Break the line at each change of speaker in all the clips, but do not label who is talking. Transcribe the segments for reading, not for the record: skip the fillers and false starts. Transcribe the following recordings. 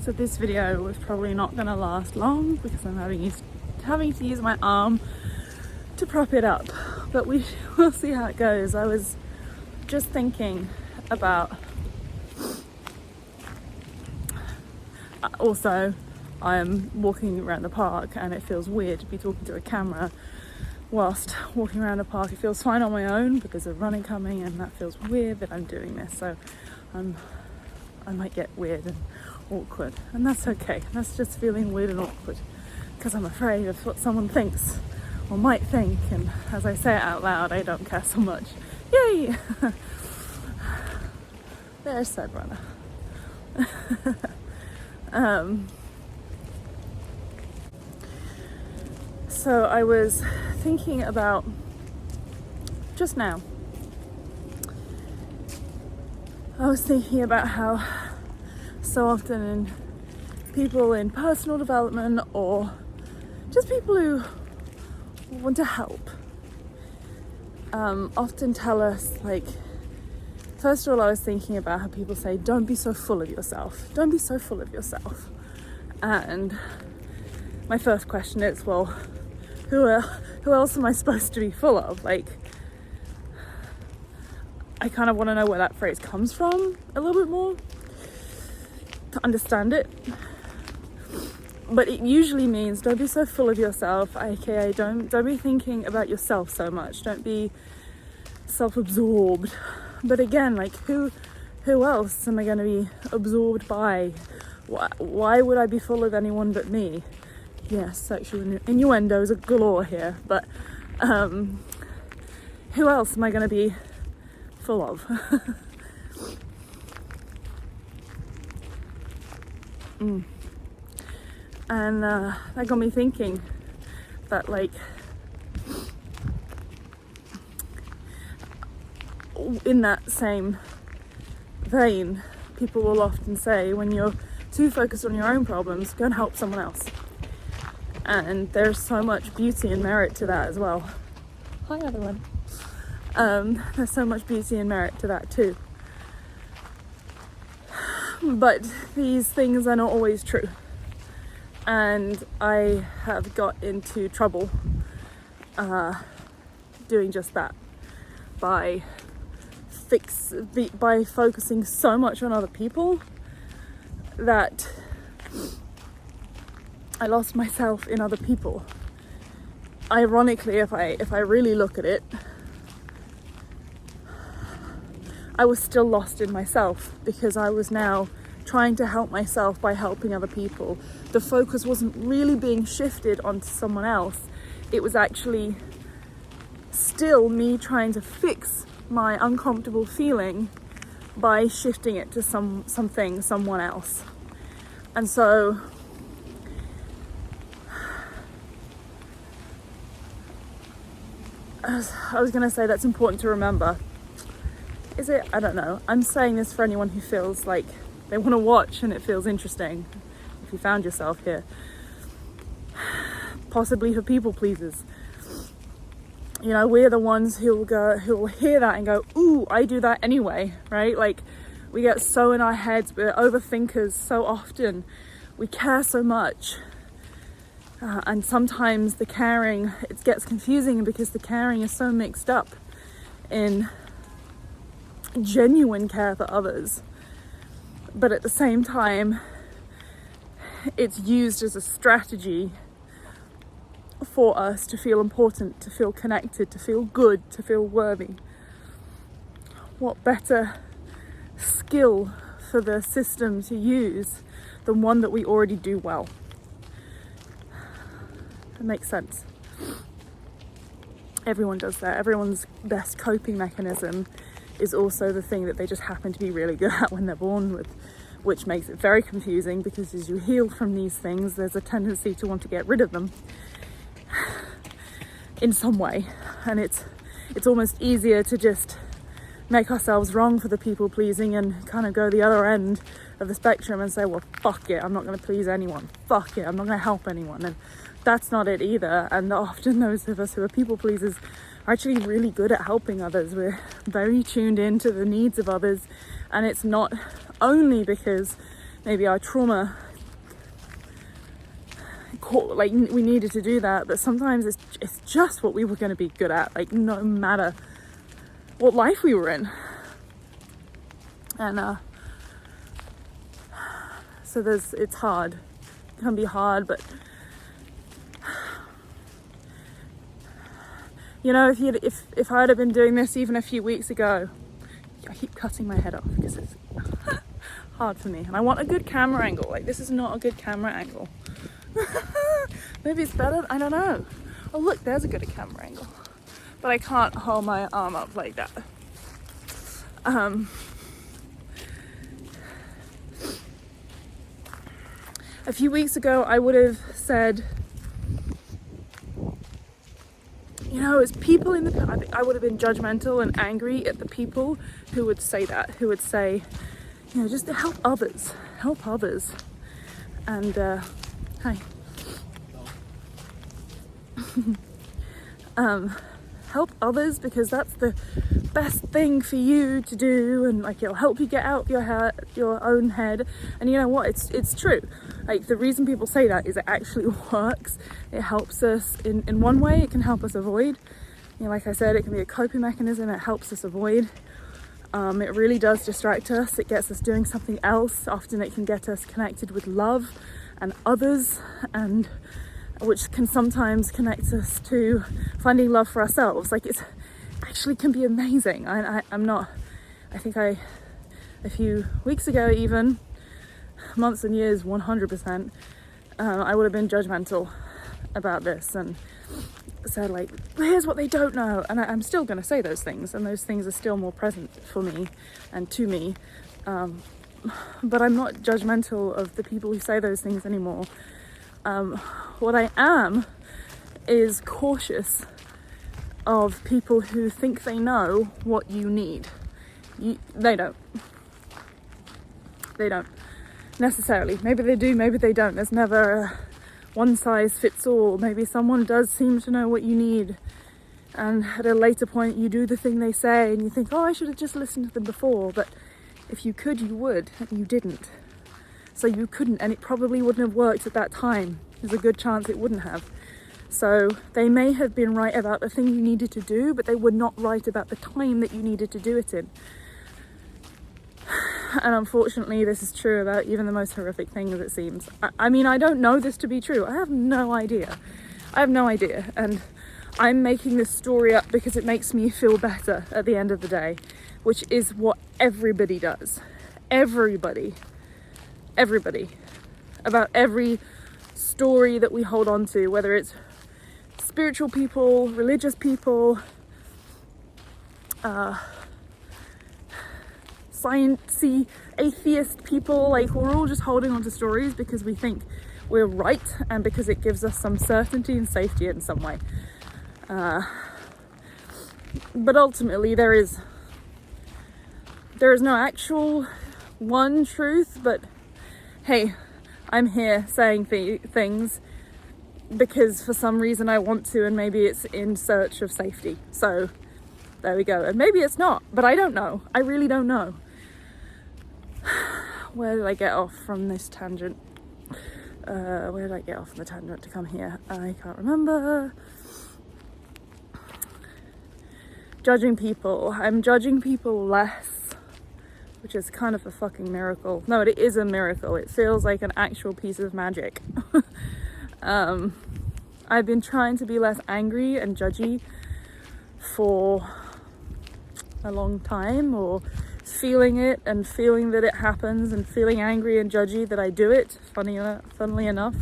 So this video is probably not going to last long because I'm having to use my arm to prop it up, but we'll see how it goes. I was just thinking about, also I'm walking around the park and it feels weird to be talking to a camera whilst walking around a park. It feels fine on my own, but there's a runner coming and that feels weird that I'm doing this, so I might get weird and awkward, and that's okay. That's just feeling weird and awkward because I'm afraid of what someone thinks or might think, and as I say it out loud, I don't care so much. Yay! There's said runner. So I was thinking about just now. I was thinking about how so often people in personal development or just people who want to help often tell us, like, first of all, I was thinking about how people say, don't be so full of yourself. Don't be so full of yourself. And my first question is, well, who else am I supposed to be full of? Like, I kind of want to know where that phrase comes from a little bit more to understand it. But it usually means don't be so full of yourself, aka don't be thinking about yourself so much. Don't be self-absorbed. But again, like, who else am I going to be absorbed by? Why would I be full of anyone but me? Yes, sexual innuendos are galore here, but who else am I going to be full of? And that got me thinking that, like, in that same vein, people will often say, when you're too focused on your own problems, go and help someone else. And there's so much beauty and merit to that as well. Hi everyone. There's so much beauty and merit to that too. But these things are not always true. And I have got into trouble doing just that by focusing so much on other people that I lost myself in other people. Ironically, if I really look at it, I was still lost in myself because I was now trying to help myself by helping other people. The focus wasn't really being shifted onto someone else. It was actually still me trying to fix my uncomfortable feeling by shifting it to someone else. And so I was going to say that's important to remember. Is it? I don't know. I'm saying this for anyone who feels like they want to watch and it feels interesting. If you found yourself here. Possibly for people pleasers. You know, we're the ones who will hear that and go, ooh, I do that anyway, right? Like, we get so in our heads, we're overthinkers so often. We care so much. And sometimes the caring, it gets confusing because the caring is so mixed up in genuine care for others. But at the same time, it's used as a strategy for us to feel important, to feel connected, to feel good, to feel worthy. What better skill for the system to use than one that we already do well? It makes sense. Everyone does that. Everyone's best coping mechanism is also the thing that they just happen to be really good at when they're born with, which makes it very confusing because as you heal from these things, there's a tendency to want to get rid of them in some way. And it's almost easier to just make ourselves wrong for the people pleasing and kind of go the other end of the spectrum and say, well, fuck it, I'm not going to please anyone. Fuck it, I'm not going to help anyone. And that's not it either. And often those of us who are people pleasers are actually really good at helping others. We're very tuned into the needs of others, and it's not only because maybe our trauma like we needed to do that, but sometimes it's just what we were going to be good at, like no matter what life we were in. And so it's hard. It can be hard, but you know, if I had been doing this even a few weeks ago, I keep cutting my head off because it's hard for me, and I want a good camera angle. Like, this is not a good camera angle. Maybe it's better, I don't know. Oh look, there's a good camera angle, but I can't hold my arm up like that. A few weeks ago I would have said, you know, as people in the, I would have been judgmental and angry at the people who would say that, who would say, you know, just to help others. And hi. Help others because that's the best thing for you to do, and like it'll help you get out of your own head. And you know what, it's true. Like, the reason people say that is it actually works. It helps us in one way. It can help us avoid, you know, like I said, it can be a coping mechanism. It helps us avoid. It really does distract us. It gets us doing something else. Often it can get us connected with love and others, and which can sometimes connect us to finding love for ourselves. Like, it's actually can be amazing. I think a few weeks ago, even months and years, 100%, I would have been judgmental about this and said, like, here's what they don't know. And I'm still going to say those things, and those things are still more present for me and to me. But I'm not judgmental of the people who say those things anymore. What I am is cautious of people who think they know what you need. They don't necessarily. Maybe they do, maybe they don't. There's never a one size fits all. Maybe someone does seem to know what you need, and at a later point you do the thing they say and you think, oh, I should have just listened to them before. But if you could, you would, and you didn't. So you couldn't, and it probably wouldn't have worked at that time. There's a good chance it wouldn't have. So they may have been right about the thing you needed to do, but they were not right about the time that you needed to do it in. And unfortunately, this is true about even the most horrific things, it seems. I mean, I don't know this to be true. I have no idea. And I'm making this story up because it makes me feel better at the end of the day, which is what everybody does. Everybody. About every story that we hold on to, whether it's spiritual people, religious people, sciencey, atheist people, like, we're all just holding on to stories because we think we're right and because it gives us some certainty and safety in some way. But ultimately there is no actual one truth, but hey, I'm here saying things because for some reason I want to, and maybe it's in search of safety. So there we go. And maybe it's not, but I don't know. I really don't know. Where did I get off from this tangent? Where did I get off on the tangent to come here? I can't remember. Judging people. I'm judging people less, which is kind of a fucking miracle. No, it is a miracle. It feels like an actual piece of magic. I've been trying to be less angry and judgy for a long time, or feeling it and feeling that it happens and feeling angry and judgy that I do it, funnily enough.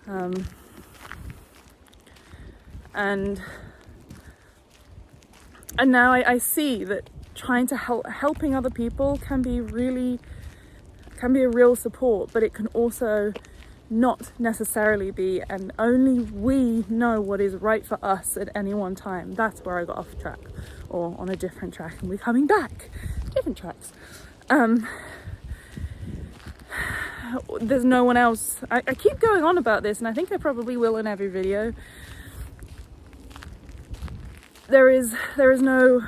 And now I see that trying to helping other people can be a real support, but it can also not necessarily be, and only we know what is right for us at any one time. That's where I got off track, or on a different track, and we're coming back. Different tracks. There's no one else. I keep going on about this, and I think I probably will in every video. There is no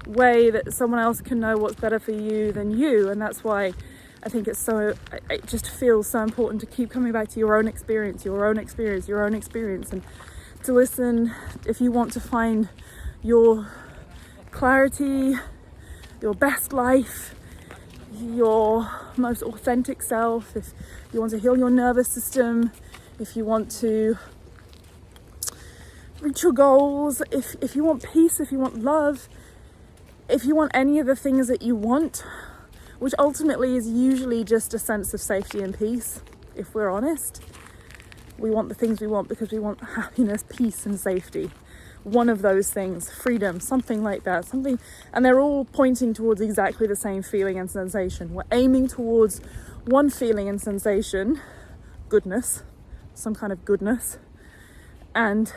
way that someone else can know what's better for you than you, and that's why I think it just feels so important to keep coming back to your own experience, and to listen if you want to find your clarity, your best life, your most authentic self, if you want to heal your nervous system, if you want to reach your goals, if you want peace, if you want love, if you want any of the things that you want, which ultimately is usually just a sense of safety and peace, if we're honest. We want the things we want because we want happiness, peace and safety. One of those things, freedom, something like that, and they're all pointing towards exactly the same feeling and sensation. We're aiming towards one feeling and sensation, goodness, some kind of goodness, and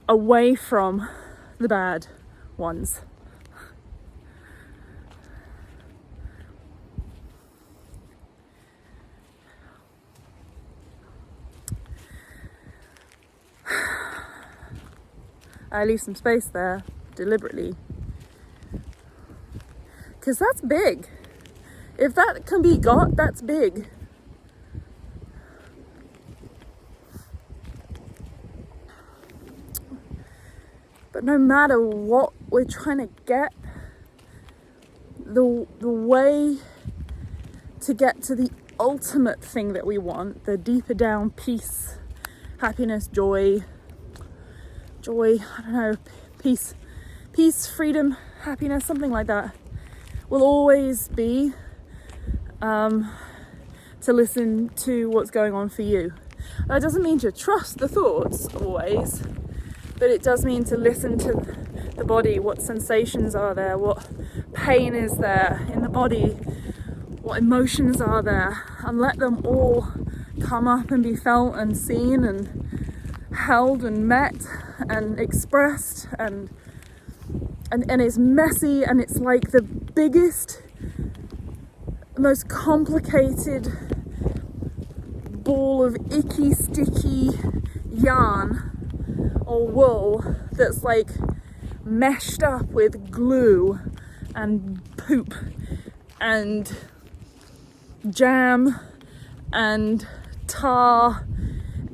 away from the bad ones. I leave some space there deliberately because that's big. If that can be got, that's big. But no matter what we're trying to get, the way to get to the ultimate thing that we want, the deeper down peace, happiness, joy, I don't know, peace, freedom, happiness, something like that, will always be to listen to what's going on for you. That doesn't mean to trust the thoughts always, but it does mean to listen to the body, what sensations are there, what pain is there in the body, what emotions are there, and let them all come up and be felt and seen and held and met and expressed, and it's messy, and it's like the biggest, most complicated ball of icky, sticky yarn or wool that's like meshed up with glue and poop and jam and tar,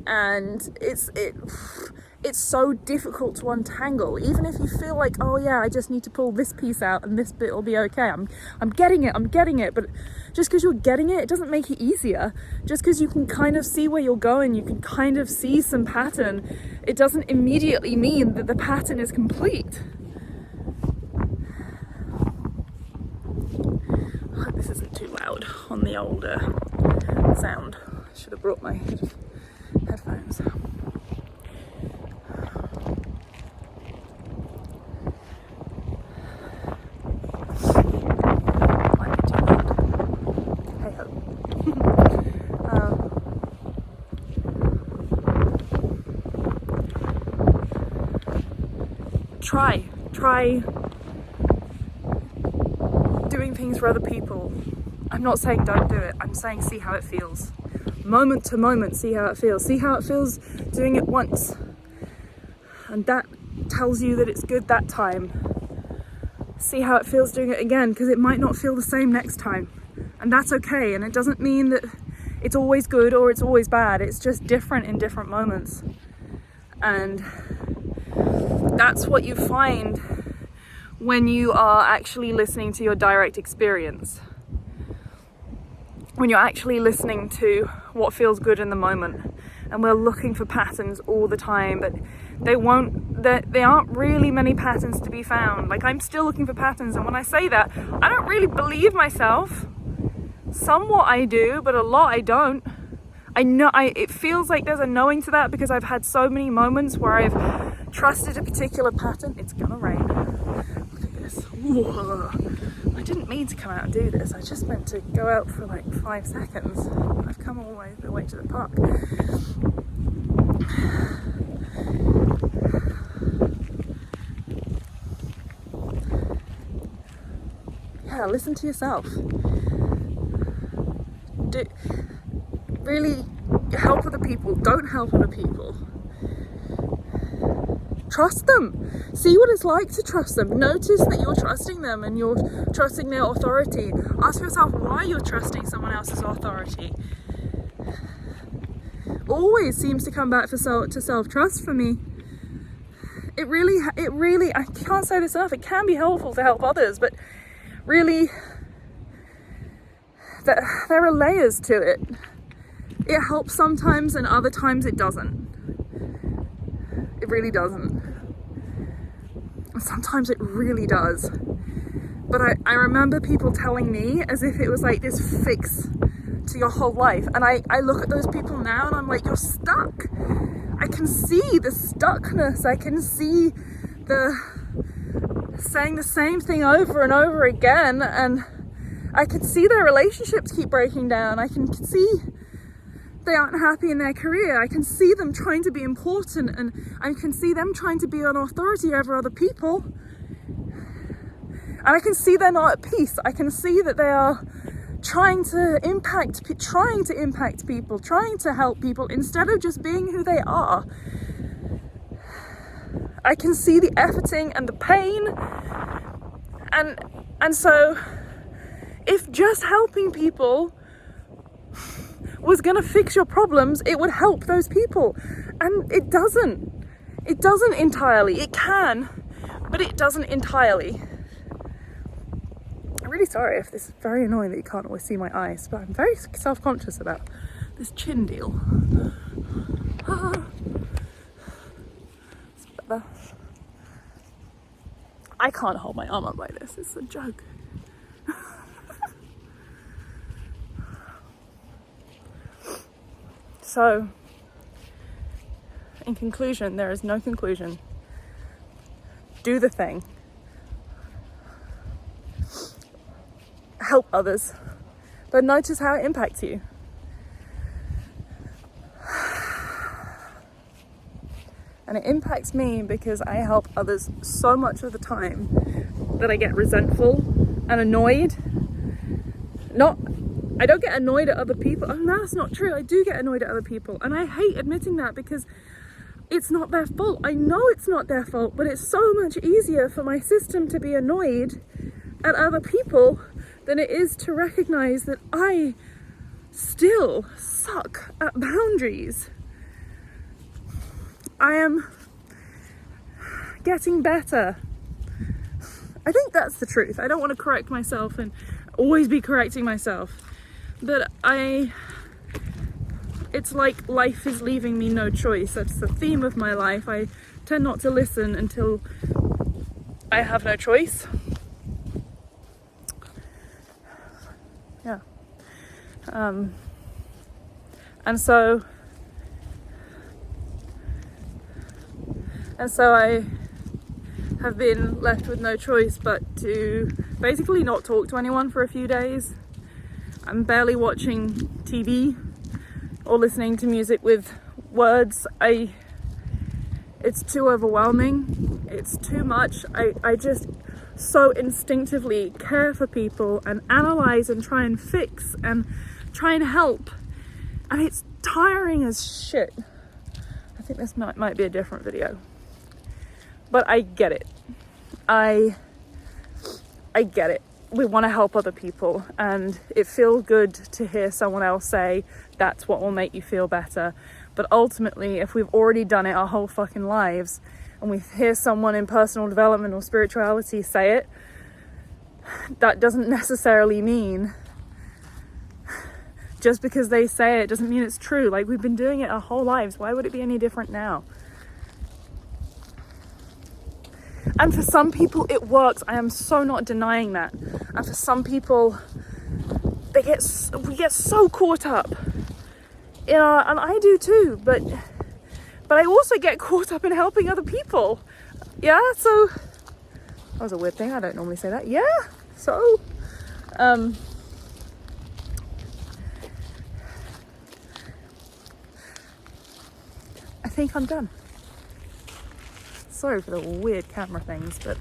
and it's so difficult to untangle. Even if you feel like, oh yeah, I just need to pull this piece out and this bit will be okay, I'm getting it, but just because you're getting it doesn't make it easier. Just because you can kind of see where you're going, you can kind of see some pattern, it doesn't immediately mean that the pattern is complete. I hope this isn't too loud on the older sound. I should have brought my headphones. Try doing things for other people. I'm not saying don't do it. I'm saying see how it feels. Moment to moment, see how it feels. See how it feels doing it once. And that tells you that it's good that time. See how it feels doing it again, because it might not feel the same next time. And that's okay. And it doesn't mean that it's always good or it's always bad. It's just different in different moments. And that's what you find when you are actually listening to your direct experience. When you're actually listening to what feels good in the moment. And we're looking for patterns all the time, but there aren't really many patterns to be found. Like, I'm still looking for patterns, and when I say that, I don't really believe myself. Somewhat I do, but a lot I don't. It feels like there's a knowing to that because I've had so many moments where I've trusted a particular pattern. It's gonna rain. Look at this. Whoa. I didn't mean to come out and do this. I just meant to go out for like 5 seconds. I've come all the way to the park. Yeah, listen to yourself. Really help other people. Don't help other people. trust them. See what it's like to trust them. Notice that you're trusting them and you're trusting their authority. Ask yourself why you're trusting someone else's authority. Always seems to come back to self-trust for me. It really, I can't say this enough, it can be helpful to help others, but really, there are layers to it. It helps sometimes and other times it doesn't. It really doesn't. Sometimes it really does. But I remember people telling me as if it was like this fix to your whole life. And I look at those people now and I'm like, you're stuck. I can see the stuckness. I can see the saying the same thing over and over again. And I can see their relationships keep breaking down. I can see they aren't happy in their career. I can see them trying to be important, and I can see them trying to be an authority over other people. And I can see they're not at peace. I can see that they are trying to impact people, trying to help people instead of just being who they are. I can see the efforting and the pain. And so if just helping people was going to fix your problems, it would help those people. And it doesn't. It doesn't entirely. It can, but it doesn't entirely. I'm really sorry if this is very annoying that you can't always see my eyes, but I'm very self-conscious about this chin deal. It's better. I can't hold my arm up like this. It's a joke. So, in conclusion, there is no conclusion. Do the thing. Help others. But notice how it impacts you. And it impacts me because I help others so much of the time that I get resentful and annoyed. I don't get annoyed at other people. Oh, no, that's not true. I do get annoyed at other people. And I hate admitting that because it's not their fault. I know it's not their fault, but it's so much easier for my system to be annoyed at other people than it is to recognize that I still suck at boundaries. I am getting better. I think that's the truth. I don't want to correct myself and always be correcting myself. But it's like life is leaving me no choice. That's the theme of my life. I tend not to listen until I have no choice. Yeah. And so I have been left with no choice but to basically not talk to anyone for a few days. I'm barely watching TV or listening to music with words. It's too overwhelming. It's too much. I just so instinctively care for people and analyze and try and fix and try and help. And it's tiring as shit. I think this might be a different video. But I get it. I get it. We want to help other people, and it feels good to hear someone else say that's what will make you feel better. But ultimately, if we've already done it our whole fucking lives and we hear someone in personal development or spirituality say it, that doesn't necessarily mean, just because they say it doesn't mean it's true. Like, we've been doing it our whole lives. Why would it be any different now? And for some people it works. I am so not denying that. And for some people, we get so caught up in our, and I do too, but I also get caught up in helping other people. Yeah, so that was a weird thing. I don't normally say that. Yeah, so I think I'm done. Sorry for the weird camera things, but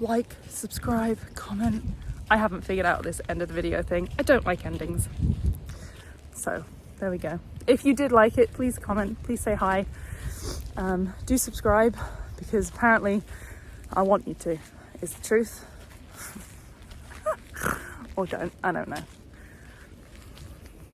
like, subscribe, comment. I haven't figured out this end of the video thing. I don't like endings. So there we go. If you did like it, please comment, please say hi. Do subscribe, because apparently I want you to, is the truth. Or don't, I don't know.